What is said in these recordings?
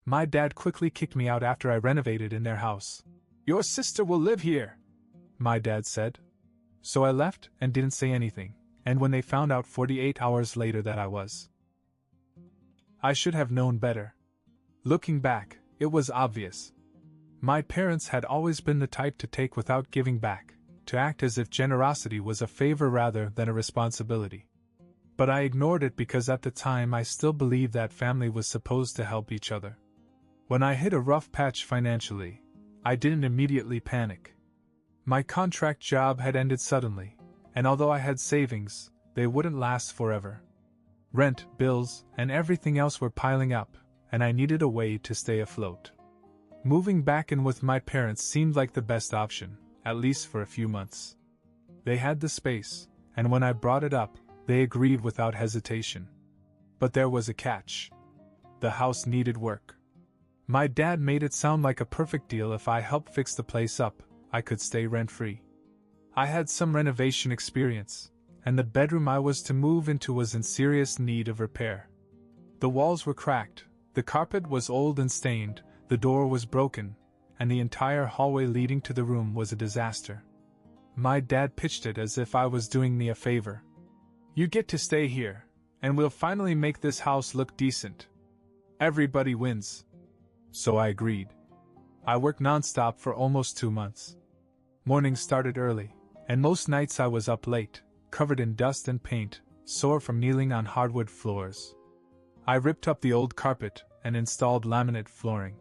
My dad quickly kicked me out after I renovated in their house. "Your sister will live here," my dad said. So I left and didn't say anything, and when they found out 48 hours later that I should have known better. Looking back, it was obvious. My parents had always been the type to take without giving back, to act as if generosity was a favor rather than a responsibility. But I ignored it because at the time I still believed that family was supposed to help each other. When I hit a rough patch financially, I didn't immediately panic. My contract job had ended suddenly, and although I had savings, they wouldn't last forever. Rent, bills, and everything else were piling up, and I needed a way to stay afloat. Moving back in with my parents seemed like the best option, at least for a few months. They had the space, and when I brought it up, they agreed without hesitation. But there was a catch. The house needed work. My dad made it sound like a perfect deal. If I helped fix the place up, I could stay rent-free. I had some renovation experience, and the bedroom I was to move into was in serious need of repair. The walls were cracked, the carpet was old and stained, the door was broken, and the entire hallway leading to the room was a disaster. My dad pitched it as if I was doing me a favor. "You get to stay here, and we'll finally make this house look decent. Everybody wins." So I agreed. I worked non-stop for almost 2 months. Mornings started early, and most nights I was up late, covered in dust and paint, sore from kneeling on hardwood floors. I ripped up the old carpet and installed laminate flooring.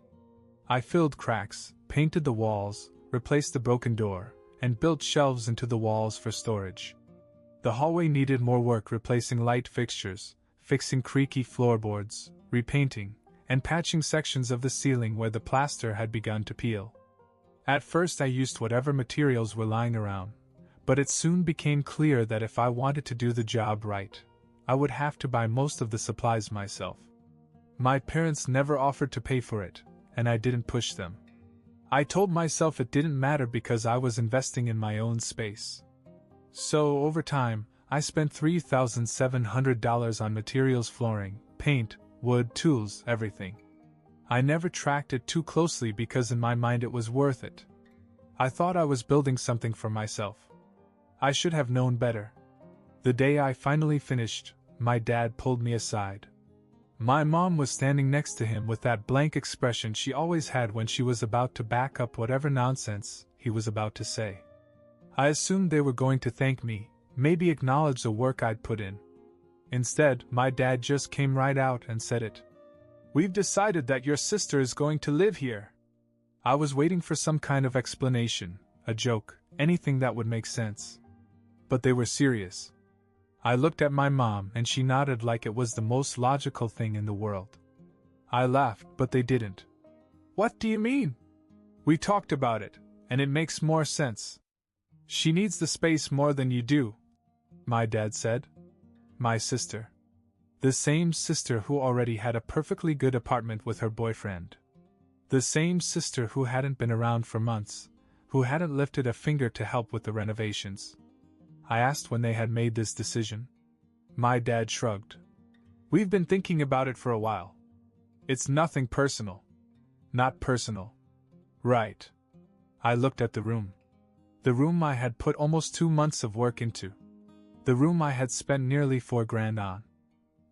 I filled cracks, painted the walls, replaced the broken door, and built shelves into the walls for storage. The hallway needed more work, replacing light fixtures, fixing creaky floorboards, repainting, and patching sections of the ceiling where the plaster had begun to peel. At first I used whatever materials were lying around, but it soon became clear that if I wanted to do the job right, I would have to buy most of the supplies myself. My parents never offered to pay for it, and I didn't push them. I told myself it didn't matter because I was investing in my own space. So, over time, I spent $3,700 on materials, flooring, paint, wood, tools, everything. I never tracked it too closely because in my mind it was worth it. I thought I was building something for myself. I should have known better. The day I finally finished, my dad pulled me aside. My mom was standing next to him with that blank expression she always had when she was about to back up whatever nonsense he was about to say. I assumed they were going to thank me, maybe acknowledge the work I'd put in. Instead, my dad just came right out and said it. "We've decided that your sister is going to live here." I was waiting for some kind of explanation, a joke, anything that would make sense. But they were serious. I looked at my mom and she nodded like it was the most logical thing in the world. I laughed, but they didn't. "What do you mean?" "We talked about it, and it makes more sense. She needs the space more than you do," my dad said. My sister. The same sister who already had a perfectly good apartment with her boyfriend. The same sister who hadn't been around for months, who hadn't lifted a finger to help with the renovations. I asked when they had made this decision. My dad shrugged. "We've been thinking about it for a while. It's nothing personal." "Not personal." "Right." I looked at the room. The room I had put almost 2 months of work into. The room I had spent nearly $4,000 on.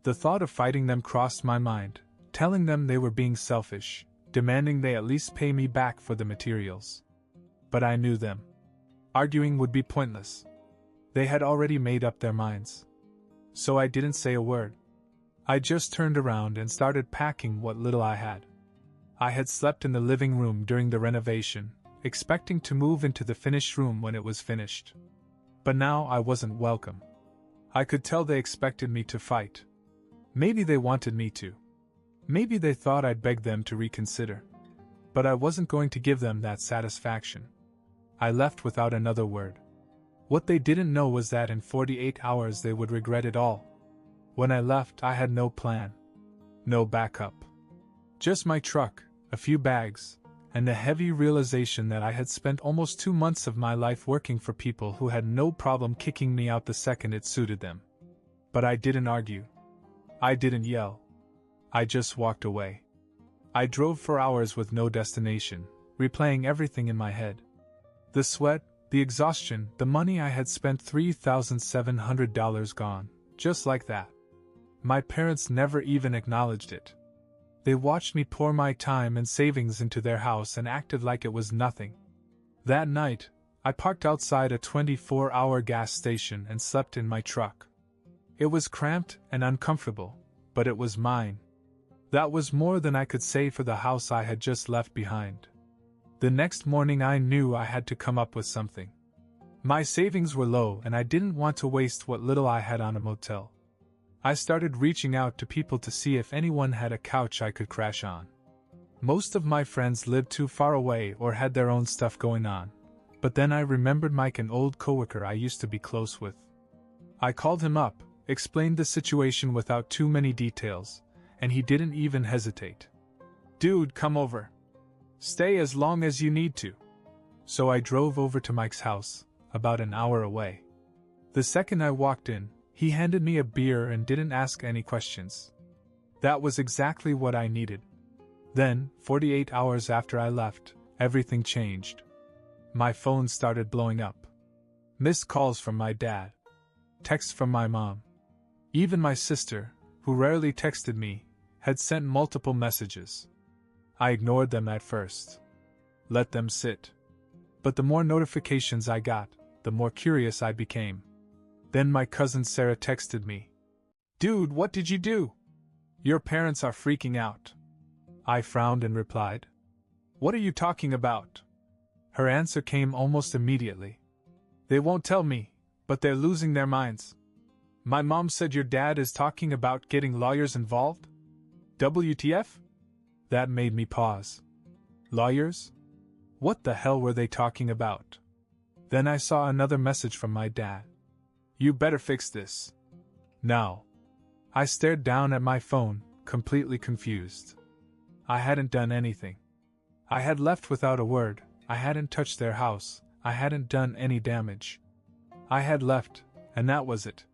The thought of fighting them crossed my mind, telling them they were being selfish, demanding they at least pay me back for the materials. But I knew them. Arguing would be pointless. They had already made up their minds. So I didn't say a word. I just turned around and started packing what little I had. I had slept in the living room during the renovation, expecting to move into the finished room when it was finished. But now I wasn't welcome. I could tell they expected me to fight. Maybe they wanted me to. Maybe they thought I'd beg them to reconsider. But I wasn't going to give them that satisfaction. I left without another word. What they didn't know was that in 48 hours they would regret it all. When I left, I had no plan. No backup. Just my truck, a few bags, and the heavy realization that I had spent almost 2 months of my life working for people who had no problem kicking me out the second it suited them. But I didn't argue. I didn't yell. I just walked away. I drove for hours with no destination, replaying everything in my head. The sweat, the exhaustion, the money I had spent, $3,700 gone, just like that. My parents never even acknowledged it. They watched me pour my time and savings into their house and acted like it was nothing. That night, I parked outside a 24-hour gas station and slept in my truck. It was cramped and uncomfortable, but it was mine. That was more than I could say for the house I had just left behind. The next morning I knew I had to come up with something. My savings were low and I didn't want to waste what little I had on a motel. I started reaching out to people to see if anyone had a couch I could crash on. Most of my friends lived too far away or had their own stuff going on, but then I remembered Mike, an old coworker I used to be close with. I called him up, explained the situation without too many details, and he didn't even hesitate. "Dude, come over. Stay as long as you need to." So I drove over to Mike's house, about an hour away. The second I walked in, he handed me a beer and didn't ask any questions. That was exactly what I needed. Then, 48 hours after I left, everything changed. My phone started blowing up. Missed calls from my dad. Texts from my mom. Even my sister, who rarely texted me, had sent multiple messages. I ignored them at first. Let them sit. But the more notifications I got, the more curious I became. Then my cousin Sarah texted me. "Dude, what did you do? Your parents are freaking out." I frowned and replied, "What are you talking about?" Her answer came almost immediately. "They won't tell me, but they're losing their minds. My mom said your dad is talking about getting lawyers involved? WTF?" That made me pause. Lawyers? What the hell were they talking about? Then I saw another message from my dad. "You better fix this. Now." I stared down at my phone, completely confused. I hadn't done anything. I had left without a word, I hadn't touched their house, I hadn't done any damage. I had left, and that was it.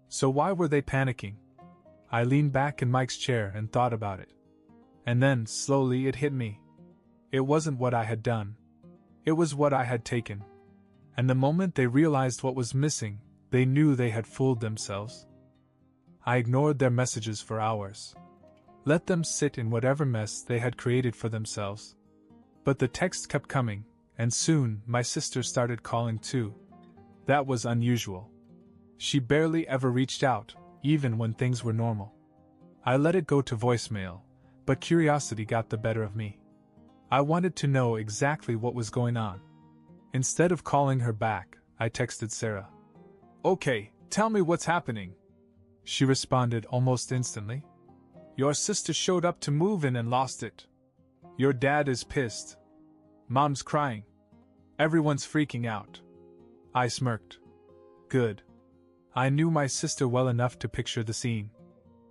So why were they panicking? I leaned back in Mike's chair and thought about it. And then, slowly, it hit me. It wasn't what I had done. It was what I had taken. And the moment they realized what was missing, they knew they had fooled themselves. I ignored their messages for hours. Let them sit in whatever mess they had created for themselves. But the texts kept coming, and soon my sister started calling too. That was unusual. She barely ever reached out, even when things were normal. I let it go to voicemail, but curiosity got the better of me. I wanted to know exactly what was going on. Instead of calling her back, I texted Sarah. "Okay, tell me what's happening." She responded almost instantly. "Your sister showed up to move in and lost it. Your dad is pissed. Mom's crying. Everyone's freaking out." I smirked. Good. I knew my sister well enough to picture the scene.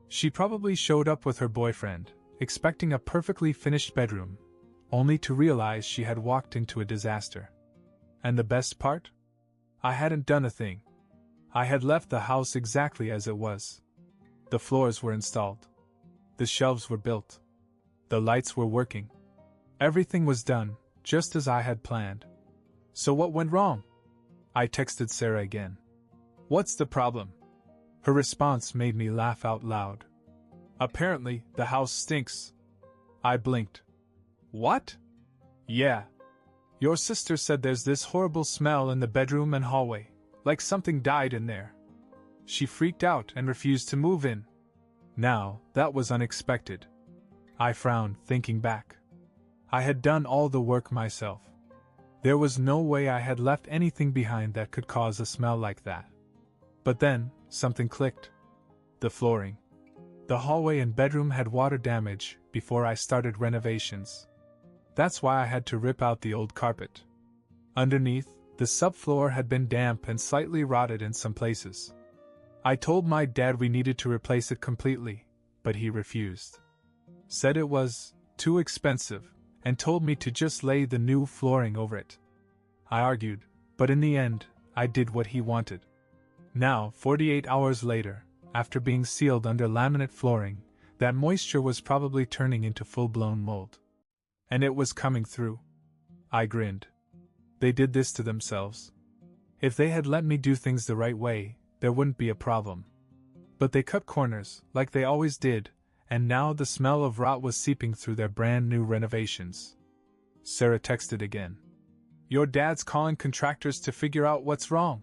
She probably showed up with her boyfriend, expecting a perfectly finished bedroom, only to realize she had walked into a disaster. And the best part? I hadn't done a thing. I had left the house exactly as it was. The floors were installed. The shelves were built. The lights were working. Everything was done, just as I had planned. So what went wrong? I texted Sarah again. "What's the problem?" Her response made me laugh out loud. "Apparently, the house stinks." I blinked. "What?" "Yeah. Your sister said there's this horrible smell in the bedroom and hallway, like something died in there. She freaked out and refused to move in." Now, that was unexpected. I frowned, thinking back. I had done all the work myself. There was no way I had left anything behind that could cause a smell like that. But then, something clicked. The flooring. The hallway and bedroom had water damage before I started renovations. That's why I had to rip out the old carpet. Underneath, the subfloor had been damp and slightly rotted in some places. I told my dad we needed to replace it completely, but he refused. Said it was too expensive, and told me to just lay the new flooring over it. I argued, but in the end, I did what he wanted. Now, 48 hours later, after being sealed under laminate flooring, That moisture was probably turning into full-blown mold. And it was coming through. I grinned. They did this to themselves. If they had let me do things the right way, there wouldn't be a problem. But they cut corners, like they always did, and now the smell of rot was seeping through their brand new renovations. Sarah texted again. Your dad's calling contractors to figure out what's wrong.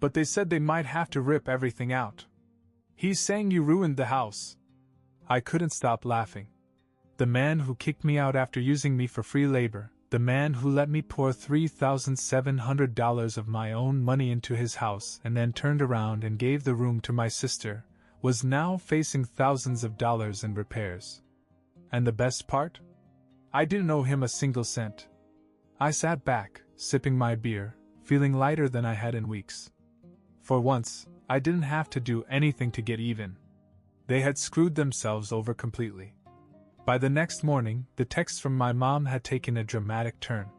But they said they might have to rip everything out. He's saying you ruined the house. I couldn't stop laughing. The man who kicked me out after using me for free labor, the man who let me pour $3,700 of my own money into his house and then turned around and gave the room to my sister, was now facing thousands of dollars in repairs. And the best part? I didn't owe him a single cent. I sat back, sipping my beer, feeling lighter than I had in weeks. For once, I didn't have to do anything to get even. They had screwed themselves over completely. By the next morning, the texts from my mom had taken a dramatic turn.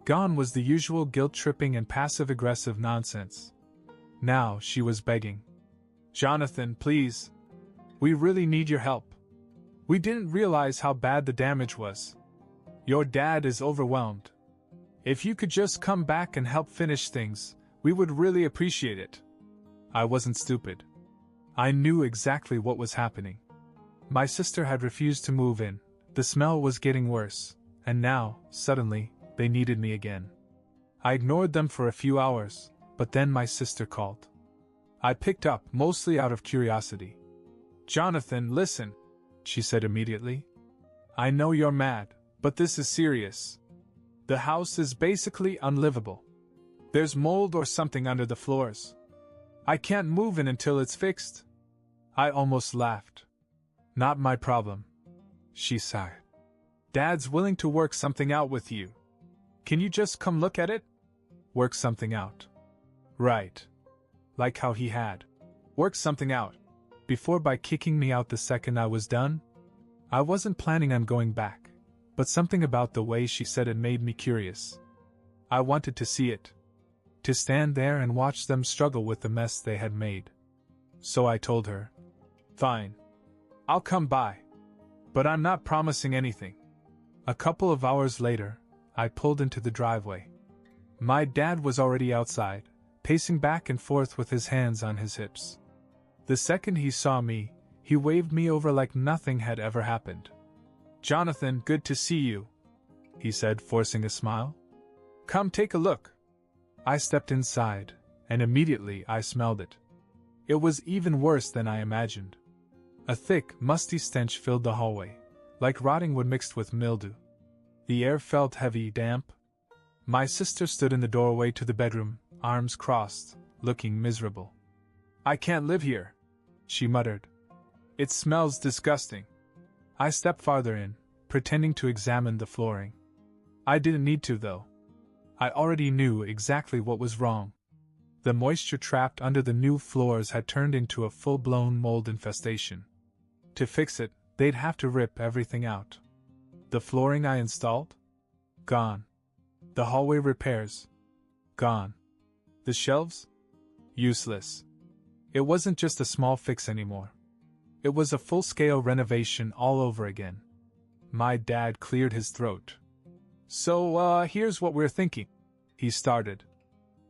Gone was the usual guilt-tripping and passive-aggressive nonsense. Now she was begging. Jonathan, please. We really need your help. We didn't realize how bad the damage was. Your dad is overwhelmed. If you could just come back and help finish things, we would really appreciate it. I wasn't stupid. I knew exactly what was happening. My sister had refused to move in, the smell was getting worse, and now, suddenly, they needed me again. I ignored them for a few hours, but then my sister called. I picked up, mostly out of curiosity. Jonathan, listen, she said immediately. I know you're mad, but this is serious. The house is basically unlivable. There's mold or something under the floors. I can't move in until it's fixed. I almost laughed. Not my problem. She sighed. Dad's willing to work something out with you. Can you just come look at it? Work something out. Right. Like how he had. Work something out. Before by kicking me out the second I was done? I wasn't planning on going back, but something about the way she said it made me curious. I wanted to see it. To stand there and watch them struggle with the mess they had made. So I told her, fine. I'll come by. But I'm not promising anything. A couple of hours later, I pulled into the driveway. My dad was already outside, pacing back and forth with his hands on his hips. The second he saw me, he waved me over like nothing had ever happened. Jonathan, good to see you, he said, forcing a smile. Come take a look. I stepped inside, and immediately I smelled it. It was even worse than I imagined. A thick, musty stench filled the hallway, like rotting wood mixed with mildew. The air felt heavy, damp. My sister stood in the doorway to the bedroom, arms crossed, looking miserable. I can't live here, she muttered. It smells disgusting. I stepped farther in, pretending to examine the flooring. I didn't need to, though. I already knew exactly what was wrong. The moisture trapped under the new floors had turned into a full-blown mold infestation. To fix it, they'd have to rip everything out. The flooring I installed? Gone. The hallway repairs? Gone. The shelves? Useless. It wasn't just a small fix anymore. It was a full-scale renovation all over again. My dad cleared his throat. So, here's what we're thinking, he started.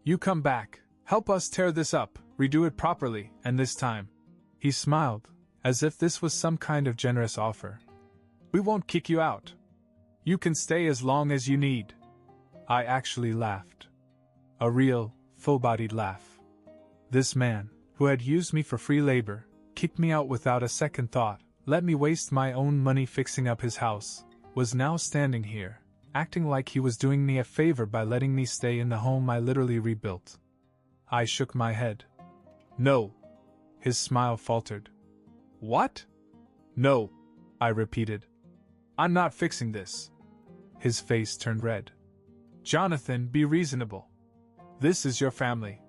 You come back, help us tear this up, redo it properly, and this time. He smiled, as if this was some kind of generous offer. We won't kick you out. You can stay as long as you need. I actually laughed. A real, full-bodied laugh. This man, who had used me for free labor, kicked me out without a second thought, let me waste my own money fixing up his house, was now standing here, acting like he was doing me a favor by letting me stay in the home I literally rebuilt. I shook my head. No. His smile faltered. What? No, I repeated. I'm not fixing this. His face turned red. Jonathan, be reasonable. This is your family.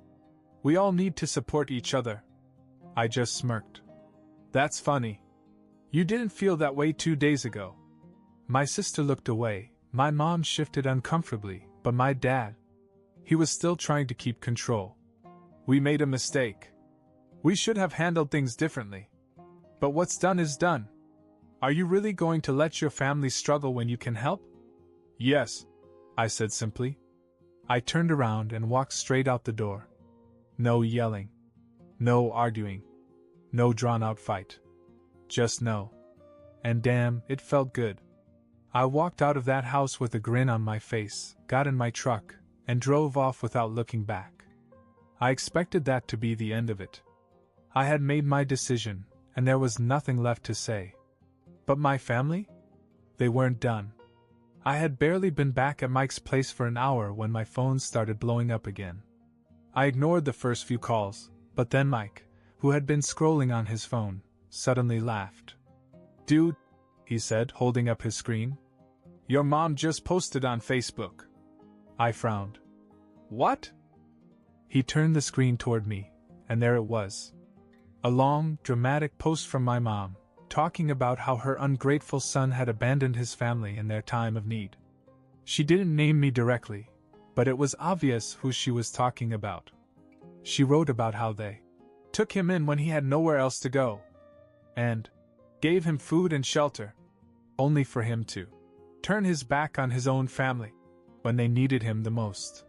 We all need to support each other. I just smirked. That's funny. You didn't feel that way 2 days ago. My sister looked away, my mom shifted uncomfortably, but my dad, he was still trying to keep control. We made a mistake. We should have handled things differently. But what's done is done, Are you really going to let your family struggle when you can help? Yes, I said simply. I turned around and walked straight out the door. No yelling. No arguing. No drawn-out fight. Just no. And damn, it felt good. I walked out of that house with a grin on my face, got in my truck, and drove off without looking back. I expected that to be the end of it. I had made my decision, and there was nothing left to say. But my family? They weren't done. I had barely been back at Mike's place for an hour when my phone started blowing up again. I ignored the first few calls, but then Mike, who had been scrolling on his phone, suddenly laughed. "Dude," he said, holding up his screen. "Your mom just posted on Facebook." I frowned. "What?" He turned the screen toward me, and there it was. A long, dramatic post from my mom, talking about how her ungrateful son had abandoned his family in their time of need. She didn't name me directly, but it was obvious who she was talking about. She wrote about how they took him in when he had nowhere else to go, and gave him food and shelter, only for him to turn his back on his own family when they needed him the most.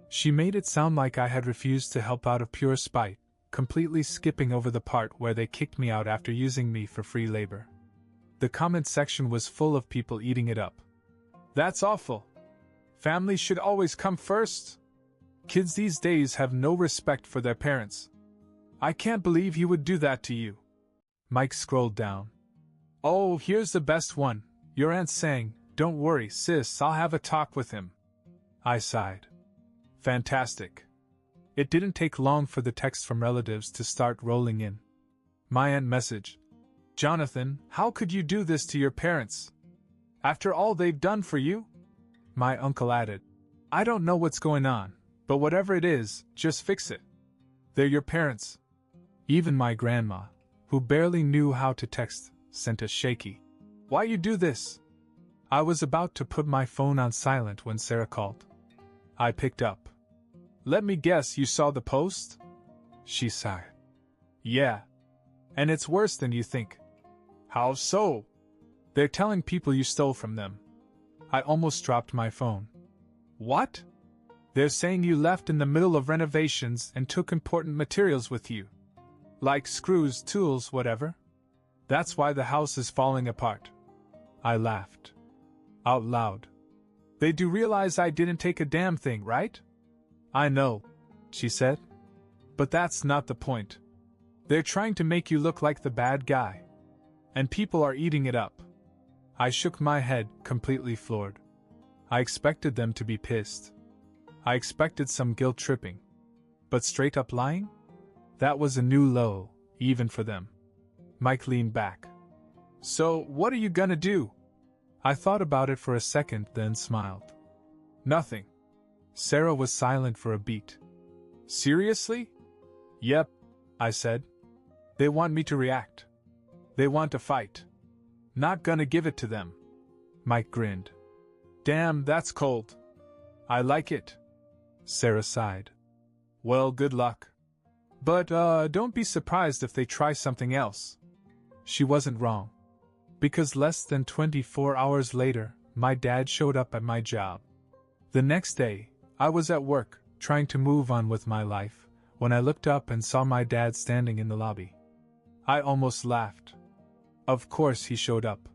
She made it sound like I had refused to help out of pure spite, completely skipping over the part where they kicked me out after using me for free labor. The comment section was full of people eating it up. "That's awful. Family should always come first. Kids these days have no respect for their parents. I can't believe he would do that to you." Mike scrolled down. "Oh, here's the best one. Your aunt's saying, 'Don't worry, sis, I'll have a talk with him.'" I sighed. Fantastic. It didn't take long for the texts from relatives to start rolling in. My aunt messaged, "Jonathan, how could you do this to your parents? After all they've done for you?" My uncle added, "I don't know what's going on, but whatever it is, just fix it. They're your parents." Even my grandma, who barely knew how to text, sent a shaky, "Why you do this?" I was about to put my phone on silent when Sarah called. I picked up. "Let me guess you saw the post?" She sighed. "Yeah. And it's worse than you think." "How so?" "They're telling people you stole from them." I almost dropped my phone. "What?" "They're saying you left in the middle of renovations and took important materials with you. Like screws, tools, whatever. That's why the house is falling apart." I laughed. Out loud. "They do realize I didn't take a damn thing, right?" "I know," she said. "But that's not the point. They're trying to make you look like the bad guy. And people are eating it up." I shook my head, completely floored. I expected them to be pissed. I expected some guilt-tripping. But straight-up lying? That was a new low, even for them. Mike leaned back. "So, what are you gonna do?" I thought about it for a second, then smiled. "Nothing." Sarah was silent for a beat. "Seriously?" "Yep," I said. "They want me to react. They want to fight. Not gonna give it to them." Mike grinned. "Damn, that's cold." "I like it." Sarah sighed. "Well, good luck. But, don't be surprised if they try something else." She wasn't wrong. Because less than 24 hours later, my dad showed up at my job. The next day, I was at work, trying to move on with my life, when I looked up and saw my dad standing in the lobby. I almost laughed. Of course he showed up.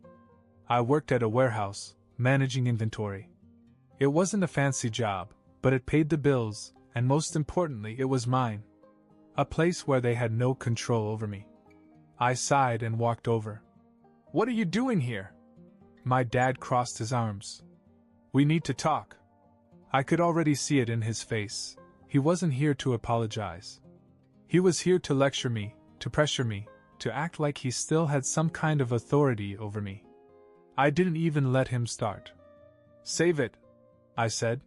I worked at a warehouse, managing inventory. It wasn't a fancy job, but it paid the bills, and most importantly, it was mine. A place where they had no control over me. I sighed and walked over. "What are you doing here?" My dad crossed his arms. "We need to talk." I could already see it in his face. He wasn't here to apologize. He was here to lecture me, to pressure me, to act like he still had some kind of authority over me. I didn't even let him start. "Save it," I said.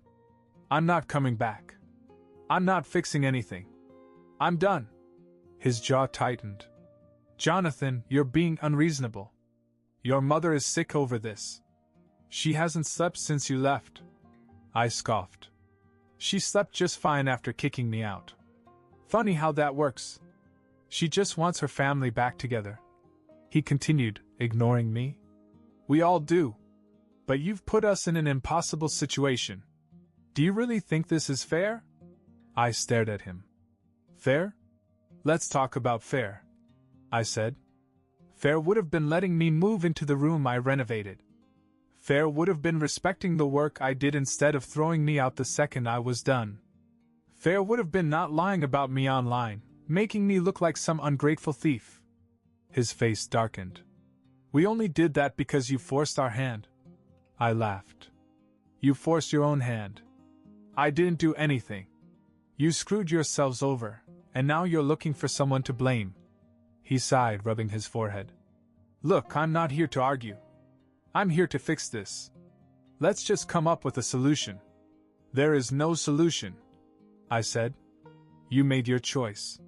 "I'm not coming back. I'm not fixing anything. I'm done." His jaw tightened. "Jonathan, you're being unreasonable. Your mother is sick over this. She hasn't slept since you left." I scoffed. "She slept just fine after kicking me out. Funny how that works. She just wants her family back together." He continued, ignoring me. We all do. But you've put us in an impossible situation. Do you really think this is fair? I stared at him. Fair? Let's talk about fair, I said. Fair would have been letting me move into the room I renovated. Fair would have been respecting the work I did instead of throwing me out the second I was done. Fair would have been not lying about me online, making me look like some ungrateful thief. His face darkened. We only did that because you forced our hand. I laughed. You forced your own hand. I didn't do anything. You screwed yourselves over, and now you're looking for someone to blame. He sighed, rubbing his forehead. Look, I'm not here to argue. I'm here to fix this. Let's just come up with a solution. There is no solution, I said. You made your choice.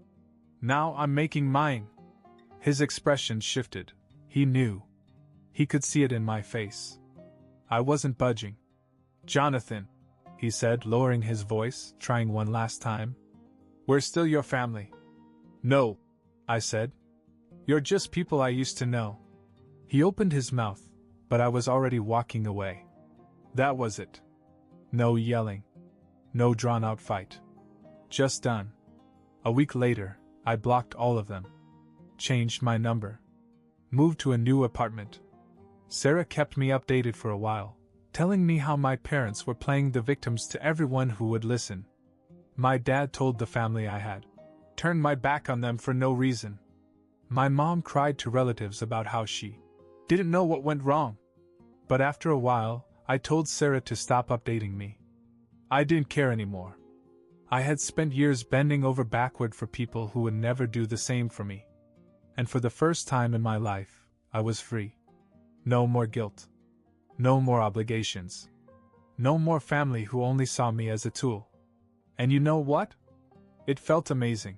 Now I'm making mine. His expression shifted. He knew. He could see it in my face. I wasn't budging. Jonathan, he said, lowering his voice, trying one last time. We're still your family. No, I said. You're just people I used to know. He opened his mouth, but I was already walking away. That was it. No yelling. No drawn-out fight. Just done. A week later, I blocked all of them. Changed my number. Moved to a new apartment. Sarah kept me updated for a while, telling me how my parents were playing the victims to everyone who would listen. My dad told the family I had turned my back on them for no reason. My mom cried to relatives about how she didn't know what went wrong. But after a while, I told Sarah to stop updating me. I didn't care anymore. I had spent years bending over backward for people who would never do the same for me. And for the first time in my life, I was free. No more guilt. No more obligations. No more family who only saw me as a tool. And you know what? It felt amazing.